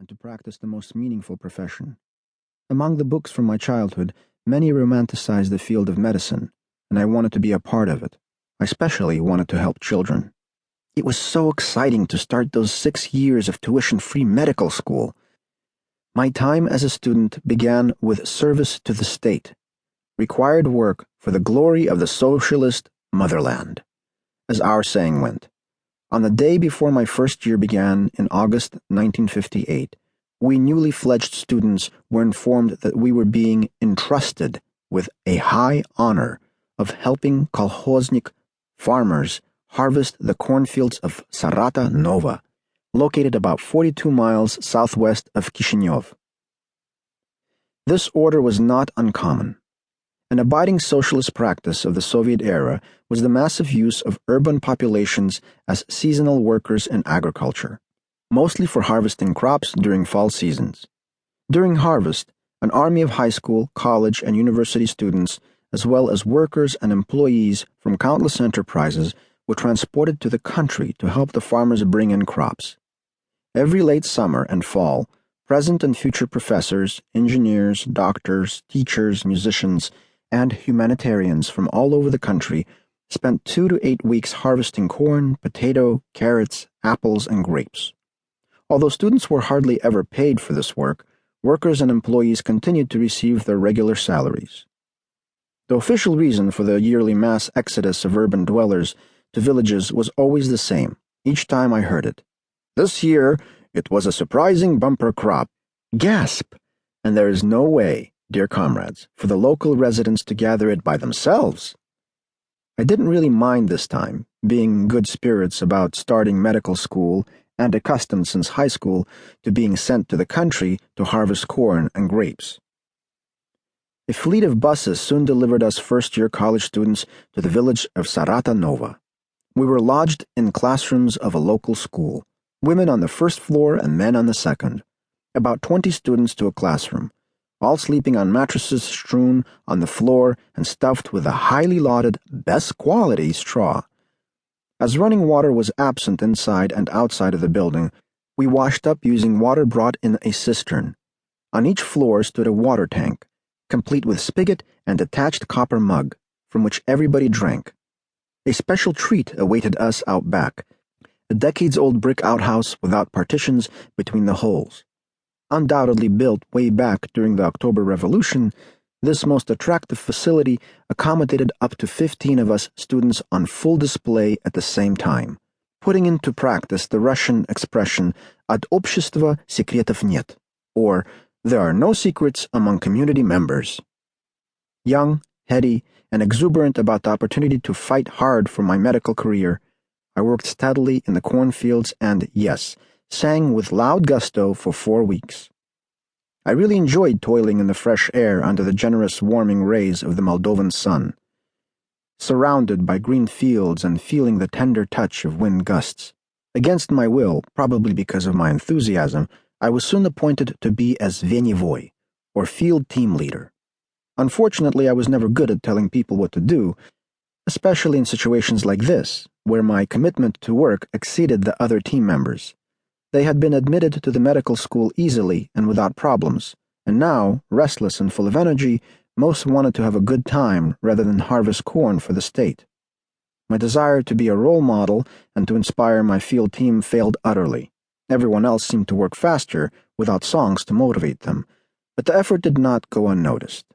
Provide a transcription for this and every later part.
and to practice the most meaningful profession. Among the books from my childhood, many romanticized the field of medicine, and I wanted to be a part of it. I especially wanted to help children. It was so exciting to start those 6 years of tuition-free medical school. My time as a student began with service to the state, required work for the glory of the socialist motherland, as our saying went. On the day before my first year began in August 1958, we newly fledged students were informed that we were being entrusted with a high honor of helping kolkhoznik farmers harvest the cornfields of Sarata Nova, located about 42 miles southwest of Kishinev. This order was not uncommon. An abiding socialist practice of the Soviet era was the massive use of urban populations as seasonal workers in agriculture, mostly for harvesting crops during fall seasons. During harvest, an army of high school, college, and university students, as well as workers and employees from countless enterprises, were transported to the country to help the farmers bring in crops. Every late summer and fall, present and future professors, engineers, doctors, teachers, musicians, and humanitarians from all over the country spent 2 to 8 weeks harvesting corn, potato, carrots, apples, and grapes. Although students were hardly ever paid for this work, workers and employees continued to receive their regular salaries. The official reason for the yearly mass exodus of urban dwellers to villages was always the same, each time I heard it. This year, it was a surprising bumper crop. Gasp! And there is no way, dear comrades, for the local residents to gather it by themselves. I didn't really mind this time, being in good spirits about starting medical school and accustomed since high school to being sent to the country to harvest corn and grapes. A fleet of buses soon delivered us first-year college students to the village of Sarata Nova. We were lodged in classrooms of a local school, women on the first floor and men on the second, about 20 students to a classroom, all sleeping on mattresses strewn on the floor and stuffed with a highly lauded, best-quality straw. As running water was absent inside and outside of the building, we washed up using water brought in a cistern. On each floor stood a water tank, complete with spigot and attached copper mug, from which everybody drank. A special treat awaited us out back, a decades-old brick outhouse without partitions between the holes. Undoubtedly built way back during the October Revolution, this most attractive facility accommodated up to 15 of us students on full display at the same time, putting into practice the Russian expression «От общества секретов нет», or «There are no secrets among community members». Young, heady, and exuberant about the opportunity to fight hard for my medical career, I worked steadily in the cornfields and, yes, sang with loud gusto for 4 weeks. I really enjoyed toiling in the fresh air under the generous warming rays of the Moldovan sun, surrounded by green fields and feeling the tender touch of wind gusts. Against my will, probably because of my enthusiasm, I was soon appointed to be as Venivoy, or field team leader. Unfortunately, I was never good at telling people what to do, especially in situations like this, where my commitment to work exceeded the other team members. They had been admitted to the medical school easily and without problems, and now, restless and full of energy, most wanted to have a good time rather than harvest corn for the state. My desire to be a role model and to inspire my field team failed utterly. Everyone else seemed to work faster, without songs to motivate them, but the effort did not go unnoticed.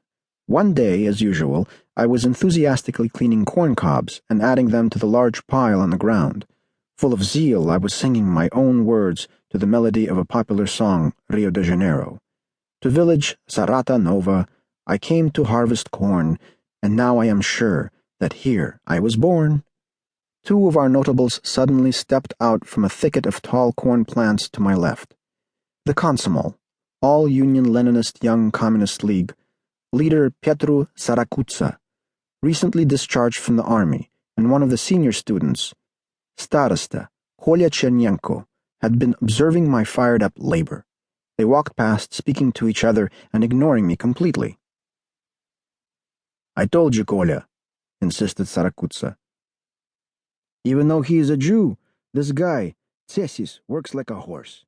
One day, as usual, I was enthusiastically cleaning corn cobs and adding them to the large pile on the ground. Full of zeal, I was singing my own words to the melody of a popular song, Rio de Janeiro. To village Sarata Nova, I came to harvest corn, and now I am sure that here I was born. 2 of our notables suddenly stepped out from a thicket of tall corn plants to my left. The Komsomol, all-Union Leninist Young Communist League, leader Petru Sarakutsa, recently discharged from the army, and one of the senior students, Starosta, Kolya Chernenko, had been observing my fired-up labor. They walked past, speaking to each other and ignoring me completely. "I told you, Kolya," insisted Sarakutsa. "Even though he is a Jew, this guy, Tsesis, works like a horse.